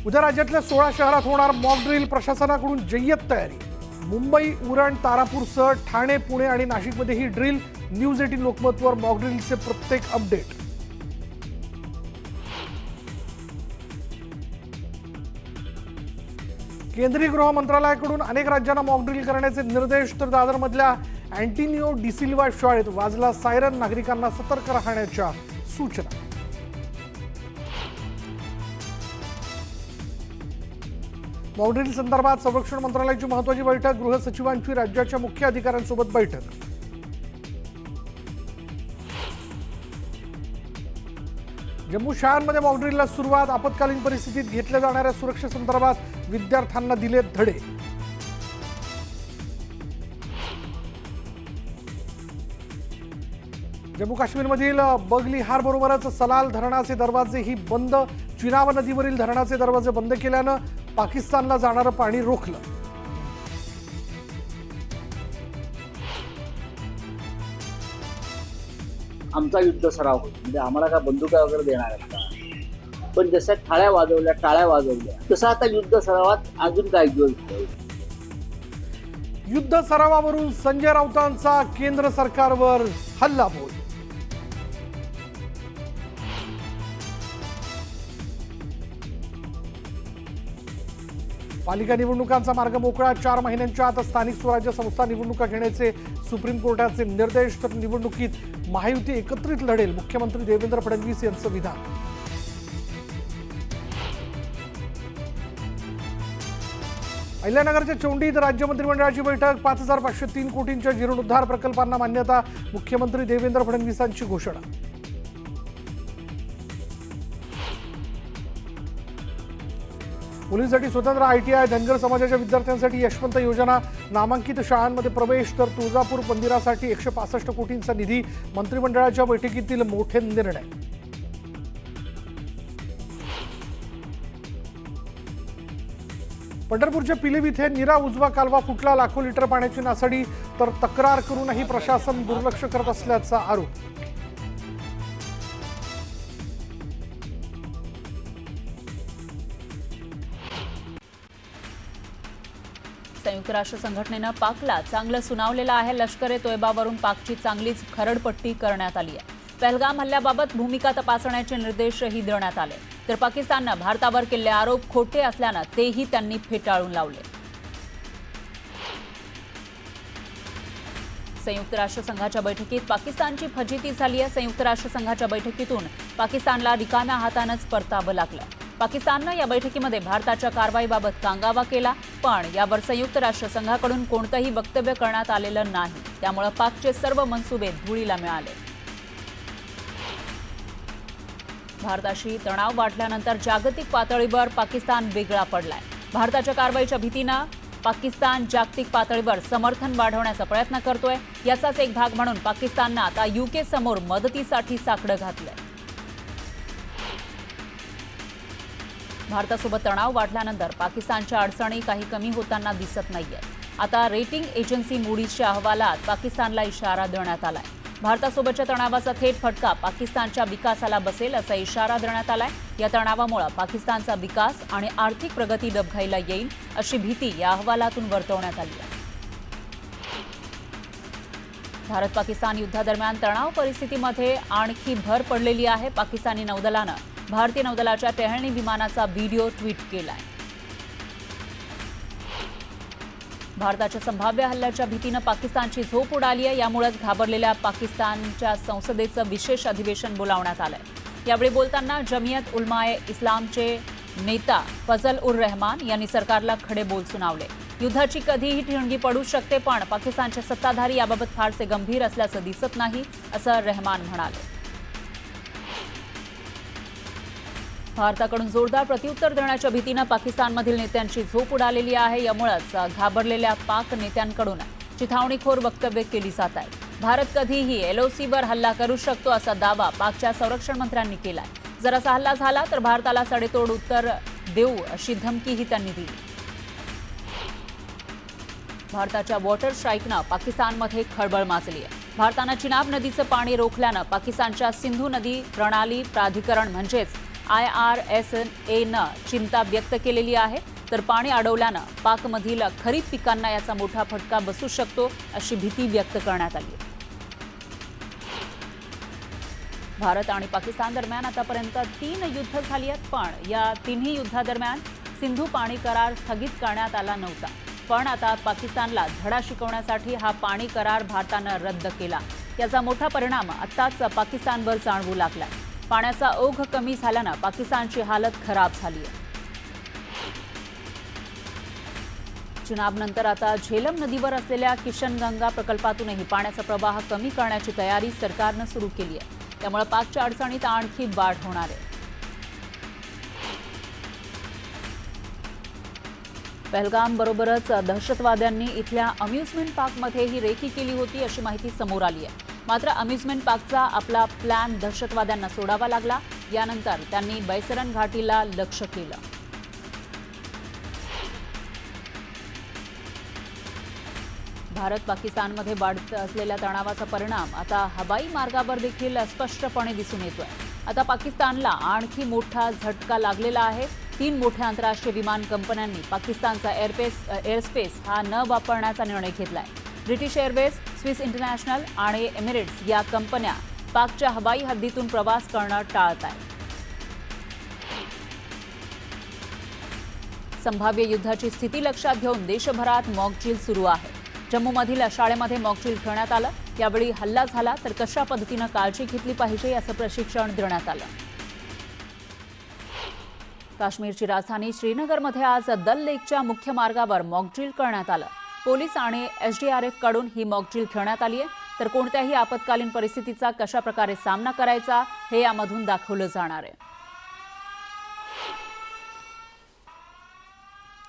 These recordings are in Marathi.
उद्या राज्यातल्या 16 शहरात होणार मॉक ड्रिल, प्रशासनाकडून जय्यत तयारी। मुंबई, उरण, तारापूरसह ठाणे, पुणे आणि नाशिकमध्ये ही ड्रिल। न्यूज 18 लोकमतवर मॉक ड्रिलचे प्रत्येक अपडेट। केंद्रीय गृह मंत्रालयाकडून अनेक राज्यांना मॉक ड्रिल करण्याचे निर्देश। तर दादरमधल्या अँटिनिओ डिसिल्वा शाळेत वाजला सायरन, नागरिकांना सतर्क राहण्याच्या सूचना। मॉक ड्रिल संदर्भात संरक्षण मंत्रालयाची महत्त्वाची बैठक। गृह सचिवांची राज्याच्या मुख्य अधिकाऱ्यांसोबत बैठक। जम्मू शाळांमध्ये मॉक ड्रिलला सुरुवात। आपत्कालीन परिस्थितीत घेतल्या जाणाऱ्या सुरक्षेसंदर्भात विद्यार्थ्यांना दिले धडे। जम्मू काश्मीरमधील बगलिहार बरोबरच सलाल धरणाचे दरवाजेही बंद। चिनाब नदीवरील धरणाचे दरवाजे बंद केल्यानं पाकिस्तानला जाणारं पाणी रोखलं। आमचा युद्ध सराव होतो, म्हणजे आम्हाला काय बंदुका वगैरे देणार आहेत का? पण जसं टाळ्या वाजवल्या तसं आता युद्ध सरावात अजून काय घेऊन युद्ध सरावावरून संजय राऊतांचा केंद्र सरकारवर हल्लाबोल। पालिका निवडणुकांचा मार्ग मोकळा। 4 महिन्यांच्या आत स्थानिक स्वराज्य संस्था निवडणुका घेण्याचे सुप्रीम कोर्टाचे निर्देश। तर निवडणुकीत महायुती एकत्रित लढेल, मुख्यमंत्री देवेंद्र फडणवीस यांचं विधान। अहिल्यानगरच्या चौंडीत राज्य मंत्रिमंडळाची बैठक। 5503 कोटींच्या जीर्णोद्धार प्रकल्पांना मान्यता, मुख्यमंत्री देवेंद्र फडणवीसांची घोषणा। मुलींसाठी स्वतंत्र ITI, धनगर समाजाच्या विद्यार्थ्यांसाठी यशवंत योजना, नामांकित शाळांमध्ये प्रवेश। तर तुळजापूर मंदिरासाठी 165 कोटींचा निधी, मंत्रिमंडळाच्या बैठकीतील मोठे निर्णय। पंढरपूरच्या पिलीव इथे नीरा उजवा कालवा फुटला, लाखो लिटर पाण्याची नासाडी। तर तक्रार करूनही प्रशासन दुर्लक्ष करत असल्याचा आरोप। संयुक्त राष्ट्र संघटनेनं पाकला चांगलं सुनावलेलं आहे। लष्कर ए तोयबावरून पाकची चांगलीच खरडपट्टी करण्यात आली आहे। पहलगाम हल्ल्याबाबत भूमिका तपासण्याचे निर्देशही देण्यात आले। तर पाकिस्ताननं भारतावर केलेले आरोप खोटे असल्यानं तेही त्यांनी फेटाळून लावले। संयुक्त राष्ट्र संघाच्या बैठकीत पाकिस्तानची फजिती झाली आहे। संयुक्त राष्ट्र संघाच्या बैठकीतून पाकिस्तानला रिकाम्या हातानंच परतावं लागलं। पाकिस्ताननं या बैठकीमध्ये भारताच्या कारवाईबाबत कांगावा केला, पण यावर संयुक्त राष्ट्र संघाकडून कोणतंही वक्तव्य करण्यात आलेलं नाही। त्यामुळे पाकचे सर्व मनसुबे धुळीला मिळाले। भारताशी तणाव वाढल्यानंतर जागतिक पातळीवर पाकिस्तान वेगळा पडलाय। भारताच्या कारवाईच्या भीतीनं पाकिस्तान जागतिक पातळीवर समर्थन वाढवण्याचा प्रयत्न करतोय। याचाच एक भाग म्हणून पाकिस्ताननं आता UK समोर मदतीसाठी साकडं घातलंय। भारतासोबत तणाव वाढल्यानंतर पाकिस्तानच्या अडचणी काही कमी होताना दिसत नाहीयेत। आता रेटिंग एजन्सी मूडीजच्या अहवालात पाकिस्तानला इशारा देण्यात आलाय। भारतासोबतच्या तणावाचा थेट फटका पाकिस्तानच्या विकासाला बसेल असा इशारा देण्यात आलाय। या तणावामुळे पाकिस्तानचा विकास आणि आर्थिक प्रगती डबघाईला येईल अशी भीती या अहवालातून वर्तवण्यात आली आहे। भारत पाकिस्तान युद्धादरम्यान तणाव परिस्थितीमध्ये आणखी भर पडलेली आहे। पाकिस्तानी नौदलानं भारतीय नौदलाच्या टेहळणी विमानाचा व्हिडिओ ट्विट केलाय। भारताच्या संभाव्य हल्ल्याच्या भीतीनं पाकिस्तानची झोप उडाली आहे। यामुळेच घाबरलेल्या पाकिस्तानच्या संसदेचं विशेष अधिवेशन बोलावण्यात आलंय। यावेळी बोलताना जमियत उलमाए इस्लामचे नेता फजल उर रहमान यांनी सरकारला खडे बोल सुनावले। युद्धाची कधीही ठिणगी पडू शकते, पण पाकिस्तानचे सत्ताधारी याबाबत फारसे गंभीर असल्याचं दिसत नाही, असं रहमान म्हणाले। भारताकडून जोरदार प्रत्युत्तर देण्याच्या भीतीनं पाकिस्तानमधील नेत्यांची झोप उडालेली आहे। यामुळेच घाबरलेल्या पाक नेत्यांकडून चिथावणीखोर वक्तव्य केली जात आहेत। भारत कधीही LOCवर हल्ला करू शकतो असा दावा पाकच्या संरक्षण मंत्र्यांनी केलाय। जर असा हल्ला झाला तर भारताला सडेतोड उत्तर देऊ अशी धमकीही त्यांनी दिली। भारताच्या वॉटर स्ट्राईकनं पाकिस्तानमध्ये खळबळ माजली आहे। भारतानं चिनाब नदीचं पाणी रोखल्यानं पाकिस्तानच्या सिंधू नदी प्रणाली प्राधिकरण म्हणजेच IRSNAनं चिंता व्यक्त केलेली आहे. तर पाणी अडवल्यानं पाकमधील खरीप पिकांना याचा मोठा फटका बसू शकतो अशी भीती व्यक्त करण्यात आली आहे. भारत आणि पाकिस्तान दरम्यान आतापर्यंत 3 युद्ध झाली आहेत, पण या तिन्ही युद्धादरम्यान सिंधू पाणी करार स्थगित करण्यात आला नव्हता. पण आता पाकिस्तानला धडा शिकवण्यासाठी हा पाणी करार भारतानं रद्द केला. याचा मोठा परिणाम आत्ताच पाकिस्तानवर जाणवू लागला. पाण्याचा ओघ कमी झाल्यानं पाकिस्तानची हालत खराब झाली आहे. चिनाबनंतर आता झेलम नदीवर असलेल्या किशनगंगा प्रकल्पातूनही पाण्याचा प्रवाह कमी करण्याची तयारी सरकारनं सुरू केली आहे. त्यामुळे पाकच्या अडचणीत आणखी वाढ होणार आहे. पहलगाम बरोबरच दहशतवाद्यांनी इथल्या अम्युजमेंट पार्कमध्येही रेकी केली होती अशी माहिती समोर आली आहे. मात्र अम्युजमेंट पार्कचा आपला प्लॅन दहशतवाद्यांना सोडावा लागला. यानंतर त्यांनी बैसरन घाटीला लक्ष्य केलं. भारत पाकिस्तानमध्ये वाढत असलेल्या तणावाचा परिणाम आता हवाई मार्गावर देखील स्पष्टपणे दिसून येतोय. आता पाकिस्तानला आणखी मोठा झटका लागलेला आहे. 3 मोठ्या आंतरराष्ट्रीय विमान कंपन्यांनी पाकिस्तानचा एअरस्पेस हा न वापरण्याचा निर्णय घेतलाय. ब्रिटिश एअरवेज, स्विस इंटरनॅशनल आणि एमिरेट्स या कंपन्या पाकच्या हवाई हद्दीतून प्रवास करणं टाळत आहेत. संभाव्य युद्धाची स्थिती लक्षात घेऊन देशभरात मॉकड्रिल सुरू आहे. जम्मूमधील शाळेमध्ये मॉकड्रिल घेण्यात आलं. यावेळी हल्ला झाला तर कशा पद्धतीनं काळजी घेतली पाहिजे याचं प्रशिक्षण देण्यात आलं. काश्मीरची राजधानी श्रीनगरमध्ये आज दल लेकच्या मुख्य मार्गावर मॉकड्रिल करण्यात आलं. पोलीस आणि SDRF कडून ही मॉकड्रिल घेण्यात आली आहे. तर कोणत्याही आपत्कालीन परिस्थितीचा कशा प्रकारे सामना करायचा हे यामधून दाखवलं जाणार आहे.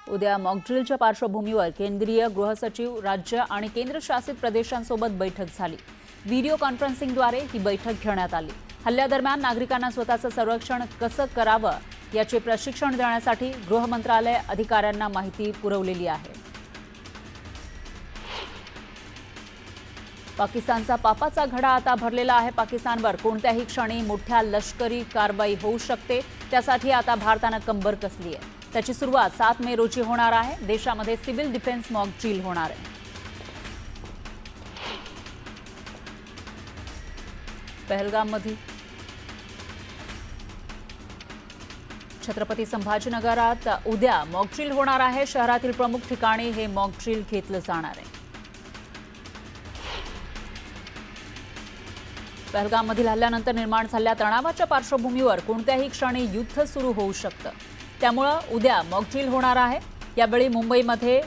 उद्या मॉकड्रिलच्या पार्श्वभूमीवर केंद्रीय गृहसचिव, राज्य आणि केंद्रशासित प्रदेशांसोबत बैठक झाली. व्हिडिओ कॉन्फरन्सिंगद्वारे ही बैठक घेण्यात आली. हल्ल्यादरम्यान नागरिकांना स्वतःचं संरक्षण कसं करावं याचे प्रशिक्षण देण्यासाठी गृह मंत्रालय अधिकाऱ्यांना माहिती पुरवलेली आहे. पाकिस्तानचा पापाचा घडा आता भरलेला आहे. पाकिस्तानवर कोणत्याही क्षणी मोठ्या लष्करी कारवाई होऊ शकते. त्यासाठी आता भारतानं कंबर कसली आहे. त्याची सुरुवात 7 मे रोजी होणार आहे. देशामध्ये सिव्हिल डिफेन्स मॉकड्रिल होणार आहे. पहलगाममध्ये छत्रपती संभाजीनगरात उद्या मॉकड्रिल होणार आहे. शहरातील प्रमुख ठिकाणी हे मॉकड्रिल घेतलं जाणार आहे. पहलगाममधील हल्ल्यानंतर निर्माण झालेल्या तणावाच्या पार्श्वभूमीवर कोणत्याही क्षणी युद्ध सुरू होऊ शकतं. त्यामुळं उद्या मॉकड्रिल होणार आहे. यावेळी मुंबईमध्ये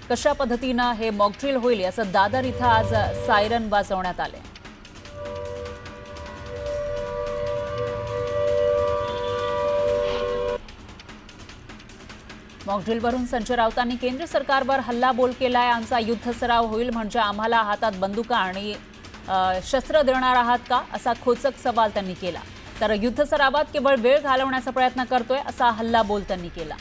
कशा पद्धतीनं हे मॉकड्रिल होईल याचं दादर इथं आज सायरन वाजवण्यात आले. मॉकड्रिलवरून संजय राऊतांनी केंद्र सरकारवर हल्लाबोल केलाय. आमचा युद्ध सराव होईल म्हणजे आम्हाला हातात बंदुका आणि शस्त्र देणार आहात का असा खोचक सवाल त्यांनी केला. तर युद्ध सरावात केवळ वेळ घालवण्याचा प्रयत्न करतोय असा हल्लाबोल त्यांनी केला.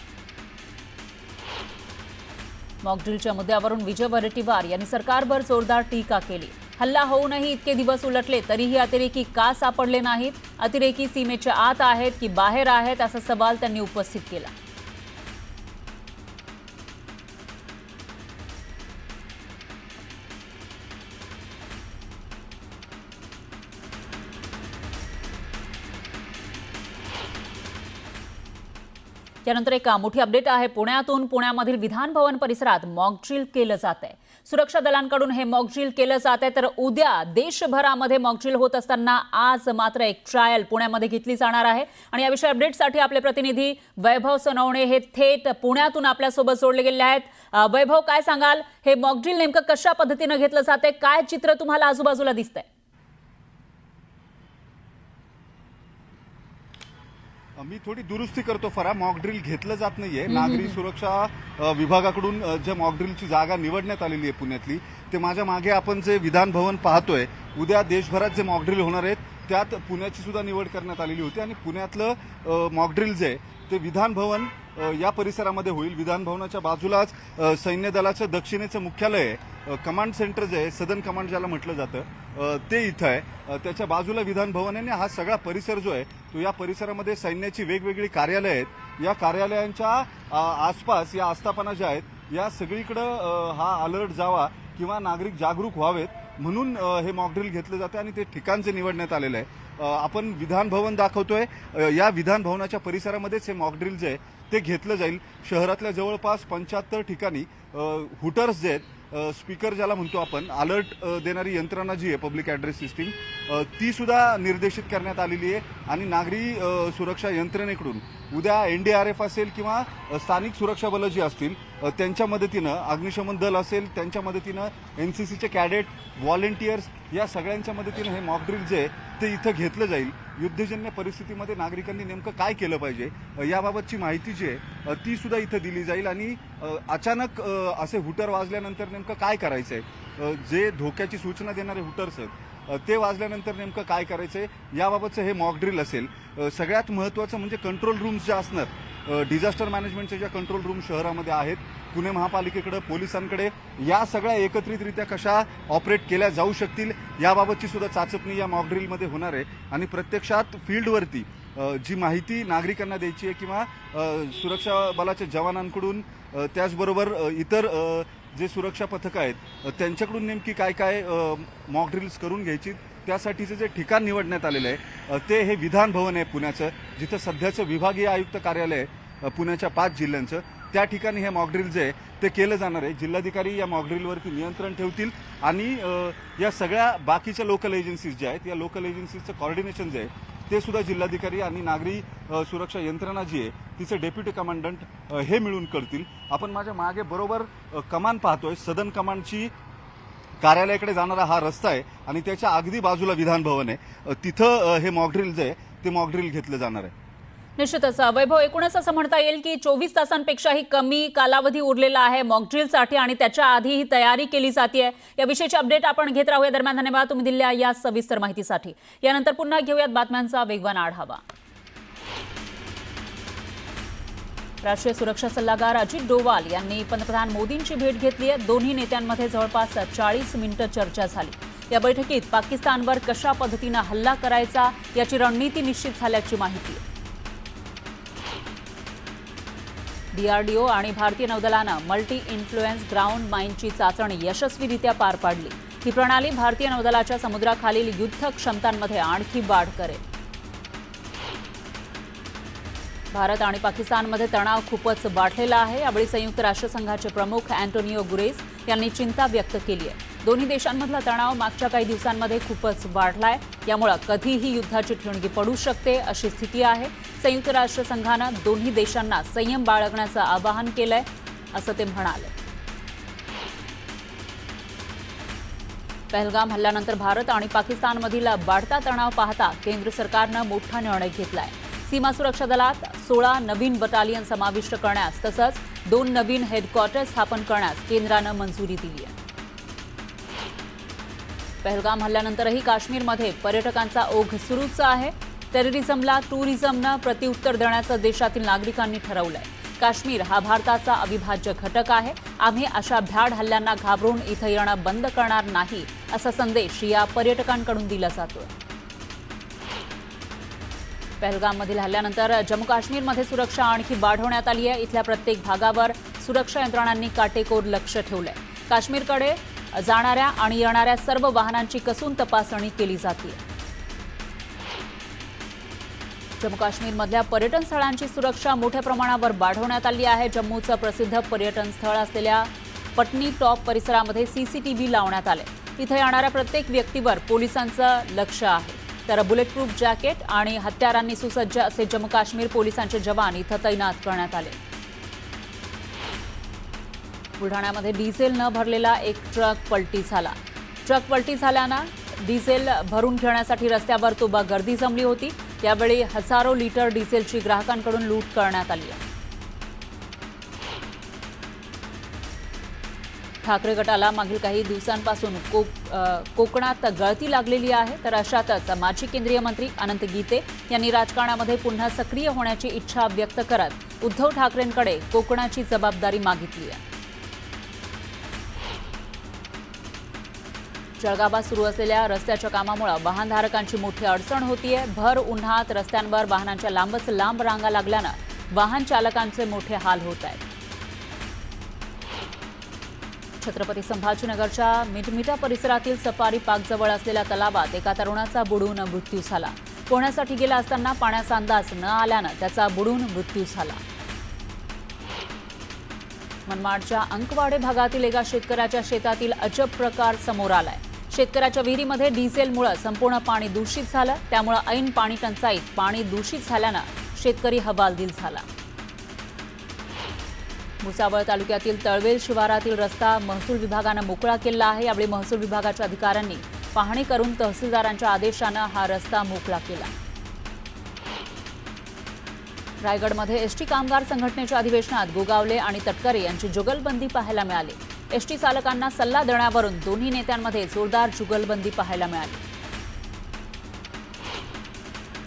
मॉकड्रिलच्या मुद्द्यावरून विजय वडेट्टीवार यांनी सरकारवर जोरदार टीका केली. हल्ला होऊनही इतके दिवस उलटले तरीही अतिरेकी का सापडले नाहीत? अतिरेकी सीमेच्या आत आहेत की बाहेर आहेत असा सवाल त्यांनी उपस्थित केला. यानंतर एक मोठी अपडेट आहे पुण्यामधील विधान भवन परिसरात मॉकड्रिल केलं जात आहे. सुरक्षा दलांकडून हे मॉकड्रिल केलं जात आहे. तर उद्या देशभरामध्ये मॉकड्रिल होत असताना आज मात्र एक ट्रायल पुण्यामध्ये घेतली जाणार आहे. आणि याविषयी अपडेटसाठी आपले प्रतिनिधी वैभव सोनवणे हे थेट पुण्यातून आपल्यासोबत जोडले गेले आहेत. वैभव, काय सांगाल, हे मॉकड्रिल नेमकं कशा पद्धतीनं घेतलं जातंय? काय चित्र तुम्हाला आजूबाजूला दिसतंय? मी थोडी दुरुस्ती करतो फरा. मॉकड्रिल घेतलं जात नाहीये. नागरी सुरक्षा विभागाकडून जे मॉकड्रिलची जागा निवडण्यात आलेली आहे पुण्यातली, ते माझ्या मागे आपण जे विधान भवन पाहतोय, उद्या देशभरात जे मॉकड्रिल होणार आहेत त्यात पुण्याची सुद्धा निवड करण्यात आलेली होती. आणि पुण्यातलं मॉकड्रिल जे ते विधान भवन या परिसरामध्ये होईल. विधान भवनाच्या बाजूलाच सैन्य दलाचं दक्षिणेचं मुख्यालय आहे. कमांड सेंटर जे आहे, सदन कमांड ज्याला म्हटलं जातं, ते इथं आहे. त्याच्या बाजूला विधान भवन आहे आणि हा सगळा परिसर जो आहे तो या परिसरामध्ये सैन्याची वेगवेगळी कार्यालय आहेत. या कार्यालयांच्या आसपास या आस्थापना ज्या आहेत या सगळीकडं हा अलर्ट जावा किंवा नागरिक जागरूक व्हावेत म्हणून हे मॉकड्रिल घेतलं जातं आणि ते ठिकाण जे निवडण्यात आलेलं आहे. आपण विधान भवन दाखवतोय. या विधान भवनाच्या परिसरामध्येच हे मॉकड्रिल जे आहे ते घेतलं जाईल. शहरातल्या जवळपास 75 ठिकाणी हुटर्स जे आहेत, स्पीकर ज्याला म्हणतो आपण, अलर्ट देणारी यंत्रणा जी आहे पब्लिक ॲड्रेस सिस्टीम, ती सुद्धा निर्देशित करण्यात आलेली आहे. आणि नागरी सुरक्षा यंत्रणेकडून उद्या NDRF असेल किंवा स्थानिक सुरक्षा बलं जी असतील त्यांच्या मदतीनं, अग्निशमन दल असेल त्यांच्या मदतीनं, NCCचे कॅडेट, व्हॉलेंटियर्स या सगळ्यांच्या मदतीनं हे मॉकड्रिल जे आहे ते इथं घेतलं जाईल. युद्धजन्य परिस्थितीमध्ये नागरिकांनी नेमकं काय केलं पाहिजे याबाबतची माहिती जी आहे ती सुद्धा इथं दिली जाईल. आणि अचानक असे हुटर वाजल्यानंतर नेमकं काय करायचंय, जे धोक्याची सूचना देणारे हुटर्स आहेत ते वाजल्यानंतर नेमकं काय करायचंय याबाबतचं हे मॉकड्रिल असेल. सगळ्यात महत्त्वाचं म्हणजे कंट्रोल रूम्स ज्या असणार, डिझास्टर मॅनेजमेंटच्या ज्या कंट्रोल रूम शहरामध्ये आहेत, पुणे महापालिकेकडे, पोलिसांकडे, या सगळ्या एकत्रितरित्या कशा ऑपरेट केल्या जाऊ शकतील याबाबतची सुद्धा चाचपणी या मॉकड्रिलमध्ये होणार आहे. आणि प्रत्यक्षात फील्डवरती जी माहिती नागरिकांना द्यायची आहे किंवा सुरक्षा बलाच्या जवानांकडून, त्याचबरोबर इतर जे सुरक्षा पथकं आहेत त्यांच्याकडून नेमकी काय काय मॉकड्रिल्स करून घ्यायची, त्यासाठीचं जे ठिकाण निवडण्यात आलेलं आहे ते हे विधान भवन आहे पुण्याचं, जिथं सध्याचं विभागीय आयुक्त कार्यालय आहे पुण्याच्या 5 जिल्ह्यांचं. त्या ठिकाणी हे मॉकड्रिल जे आहे ते केलं जाणार आहे. जिल्हाधिकारी या मॉकड्रिलवरती नियंत्रण ठेवतील आणि या सगळ्या बाकीच्या लोकल एजन्सीज ज्या आहेत या लोकल एजन्सीजचं कॉर्डिनेशन जे आहे ते सुद्धा जिल्हाधिकारी आणि नागरी सुरक्षा यंत्रणा जी आहे तिचे डेप्युटी कमांडंट हे मिळून करतील. आपण माझ्या मागे बरोबर कमान पाहतोय. सदन कमांडची कार्यालयाकडे जाणारा हा रस्ता आहे आणि त्याच्या अगदी बाजूला विधान भवन आहे. तिथं हे मॉकड्रिल जे आहे ते मॉकड्रिल घेतलं जाणार आहे. निश्चितच वैभव, एकूणच असं म्हणता येईल की 24 तासांपेक्षाही कमी कालावधी उरलेला आहे मॉकड्रिलसाठी आणि त्याच्या आधी ही तयारी केली जाते. याविषयीची अपडेट आपण घेत राहूया. दरम्यान धन्यवाद तुम्ही दिलेल्या या सविस्तर माहितीसाठी. यानंतर पुन्हा घेऊयात बातम्यांचा वेगवान आढावा. राष्ट्रीय सुरक्षा सल्लागार अजित डोवाल यांनी पंतप्रधान मोदींची भेट घेतली आहे. दोन्ही नेत्यांमध्ये जवळपास 40 मिनिटं चर्चा झाली. या बैठकीत पाकिस्तानवर कशा पद्धतीनं हल्ला करायचा याची रणनीती निश्चित झाल्याची माहिती आहे. DRDO आणि भारतीय नौदलानं मल्टी इन्फ्लुएन्स ग्राउंड माइनची चाचणी यशस्वीरित्या पार पाडली. ही प्रणाली भारतीय नौदलाच्या समुद्राखालील युद्ध क्षमतांमध्ये आणखी वाढ करेल. भारत आणि पाकिस्तानमध्ये तणाव खूपच वाढलेला आहे. यावेळी संयुक्त राष्ट्रसंघाचे प्रमुख अँटोनियो गुरेस यांनी चिंता व्यक्त केली आहे. दोन्ही देशांमधला तणाव मागच्या काही दिवसांमध्ये खूपच वाढलाय. यामुळे कधीही युद्धाची ठिणगी पडू शकते अशी स्थिती आहे. संयुक्त राष्ट्रसंघानं दोन्ही देशांना संयम बाळगण्याचं आवाहन केलंय असं ते म्हणाले. पहलगाम हल्ल्यानंतर भारत आणि पाकिस्तानमधील वाढता तणाव पाहता केंद्र सरकारनं मोठा निर्णय घेतलाय. सीमा सुरक्षा दलात 16 नवीन बटालियन समाविष्ट करण्यास तसंच 2 नवीन हेडक्वार्टर्स स्थापन करण्यास केंद्रानं मंजुरी दिली आहे. पहलगाम हल्ल्यानंतरही काश्मीरमध्ये पर्यटकांचा ओघ सुरूच आहे. टेररिझमला टुरिझमनं प्रत्युत्तर देण्याचं देशातील नागरिकांनी ठरवलंय. काश्मीर हा भारताचा अविभाज्य घटक आहे. आम्ही अशा भ्याड हल्ल्यांना घाबरून इथं येणं बंद करणार नाही असा संदेश या पर्यटकांकडून दिला जातोय. पहलगाममधील हल्ल्यानंतर जम्मू काश्मीरमध्ये सुरक्षा आणखी वाढवण्यात आली आहे. इथल्या प्रत्येक भागावर सुरक्षा यंत्रणांनी काटेकोर लक्ष ठेवलंय. काश्मीरकडे जाणाऱ्या आणि येणाऱ्या सर्व वाहनांची कसून तपासणी केली जाते. जम्मू काश्मीरमधल्या पर्यटन स्थळांची सुरक्षा मोठ्या प्रमाणावर वाढवण्यात आली आहे. जम्मूचं प्रसिद्ध पर्यटन स्थळ असलेल्या पटनी टॉप परिसरामध्ये CCTV लावण्यात आले. इथे येणाऱ्या प्रत्येक व्यक्तीवर पोलिसांचं लक्ष आहे. तर बुलेटप्रूफ जॅकेट आणि हत्यारांनी सुसज्ज असे जम्मू काश्मीर पोलिसांचे जवान इथं तैनात करण्यात आले. बुलढाण्यामध्ये डिझेल न भरलेला एक ट्रक पलटी झाला. ट्रक पलटी झाल्यानं डिझेल भरून घेण्यासाठी रस्त्यावर तोबा गर्दी जमली होती. यावेळी हजारो लिटर डिझेलची ग्राहकांकडून लूट करण्यात आली आहे. ठाकरे गटाला मागील काही दिवसांपासून कोकणात गळती लागलेली आहे. तर अशातच माजी केंद्रीय मंत्री अनंत गीते यांनी राजकारणामध्ये पुन्हा सक्रिय होण्याची इच्छा व्यक्त करत उद्धव ठाकरेंकडे कोकणाची जबाबदारी मागितली आहे. जळगावात सुरू असलेल्या रस्त्याच्या कामामुळे वाहनधारकांची मोठी अडचण होतीये. भर उन्हात रस्त्यांवर वाहनांच्या लांबच लांब रांगा लागल्यानं वाहन चालकांचे मोठे हाल होत आहेत. छत्रपती संभाजीनगरच्या मिटमिटा परिसरातील सफारी पार्कजवळ असलेल्या तलावात एका तरुणाचा बुडून मृत्यू झाला. पोहण्यासाठी गेला असताना पाण्याचा अंदाज न आल्यानं त्याचा बुडून मृत्यू झाला. मनमाडच्या अंकवाडे भागातील एका शेतकऱ्याच्या शेतातील अजब प्रकार समोर आलाय. शेतकऱ्याच्या विहिरीमध्ये डिझेलमुळे संपूर्ण पाणी दूषित झालं. त्यामुळे ऐन पाणी टंचाईत पाणी दूषित झाल्यानं शेतकरी हवालदिल झाला. भुसावळ तालुक्यातील तळवेल शिवारातील रस्ता महसूल विभागानं मोकळा केला आहे. यावेळी महसूल विभागाच्या अधिकाऱ्यांनी पाहणी करून तहसीलदारांच्या आदेशानं हा रस्ता मोकळा केला. रायगडमध्ये एसटी कामगार संघटनेच्या अधिवेशनात गोगावले आणि तटकरे यांची जुगलबंदी पाहायला मिळाली. एसटी चालकांना सल्ला देण्यावरून दोन्ही नेत्यांमध्ये जोरदार जुगलबंदी पाहायला मिळाली.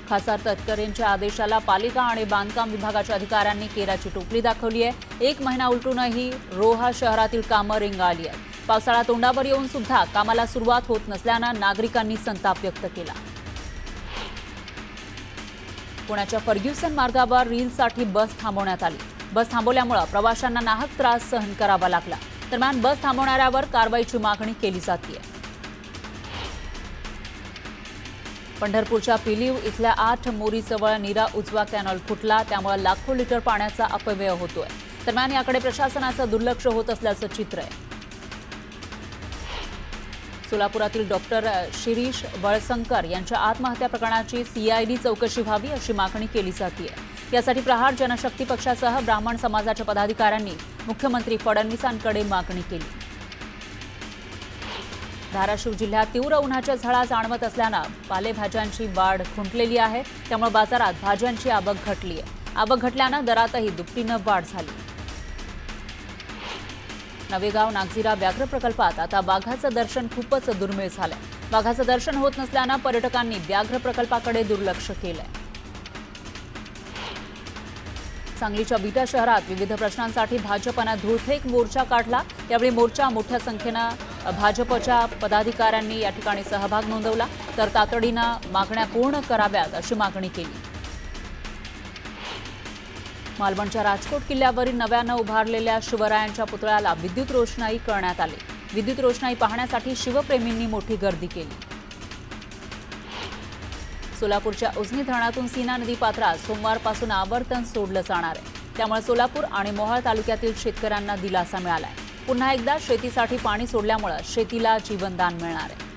खासदार तटकरेंच्या आदेशाला पालिका आणि बांधकाम विभागाच्या अधिकाऱ्यांनी केराची टोपली दाखवली आहे. 1 महिना उलटूनही रोहा शहरातील कामं रेंगाळली आहेत. पावसाळा तोंडावर येऊन सुद्धा कामाला सुरुवात होत नसल्यानं नागरिकांनी संताप व्यक्त केला. पुण्याच्या फर्ग्युसन मार्गावर रीलसाठी बस थांबवण्यात आली. बस थांबवल्यामुळे प्रवाशांना नाहक त्रास सहन करावा लागला. दरम्यान बस थांबवणाऱ्यावर कारवाईची मागणी केली जाते. पंढरपूरच्या पिलीव इथल्या 8 मोरीजवळ नीरा उजवा कॅनल फुटला. त्यामुळे लाखो लिटर पाण्याचा अपव्यय होतोय. दरम्यान याकडे प्रशासनाचं दुर्लक्ष होत असल्याचं चित्र आहे. सोलापुरातील डॉक्टर शिरीष वळसंकर यांच्या आत्महत्या प्रकरणाची सीआयडी चौकशी व्हावी अशी मागणी केली जाते. यासाठी प्रहार जनशक्ती पक्षासह ब्राह्मण समाजाच्या पदाधिकाऱ्यांनी मुख्यमंत्री फडणवीसांकडे मागणी केली. धाराशिव जिल्ह्यात तीव्र उन्हाच्या झळा जाणवत असल्यानं पालेभाज्यांची वाढ खुंटलेली आहे. त्यामुळे बाजारात भाज्यांची आवक घटली आहे. आवक घटल्यानं दरातही दुपटीनं वाढ झाली. नवेगाव नागझिरा व्याघ्र प्रकल्पात आता वाघाचं दर्शन खूपच दुर्मिळ झालंय. वाघाचं दर्शन होत नसल्यानं पर्यटकांनी व्याघ्र प्रकल्पाकडे दुर्लक्ष केलंय. सांगलीच्या विटा शहरात विविध प्रश्नांसाठी भाजपनं धुळफेक मोर्चा काढला. यावेळी मोर्चा मोठ्या संख्येनं भाजपच्या पदाधिकाऱ्यांनी या ठिकाणी सहभाग नोंदवला. तर तातडीनं मागण्या पूर्ण कराव्यात अशी मागणी केली. मालवणच्या राजकोट किल्ल्यावरील नव्यानं उभारलेल्या शिवरायांच्या पुतळ्याला विद्युत रोषणाई करण्यात आली. विद्युत रोषणाई पाहण्यासाठी शिवप्रेमींनी मोठी गर्दी केली. सोलापूरच्या उजनी धरणातून सीना नदी पात्रात सोमवारपासून आवर्तन सोडलं जाणार आहे. त्यामुळे सोलापूर आणि मोहोळ तालुक्यातील शेतकऱ्यांना दिलासा मिळालाय. पुन्हा एकदा शेतीसाठी पाणी सोडल्यामुळे शेतीला जीवनदान मिळणार आहे.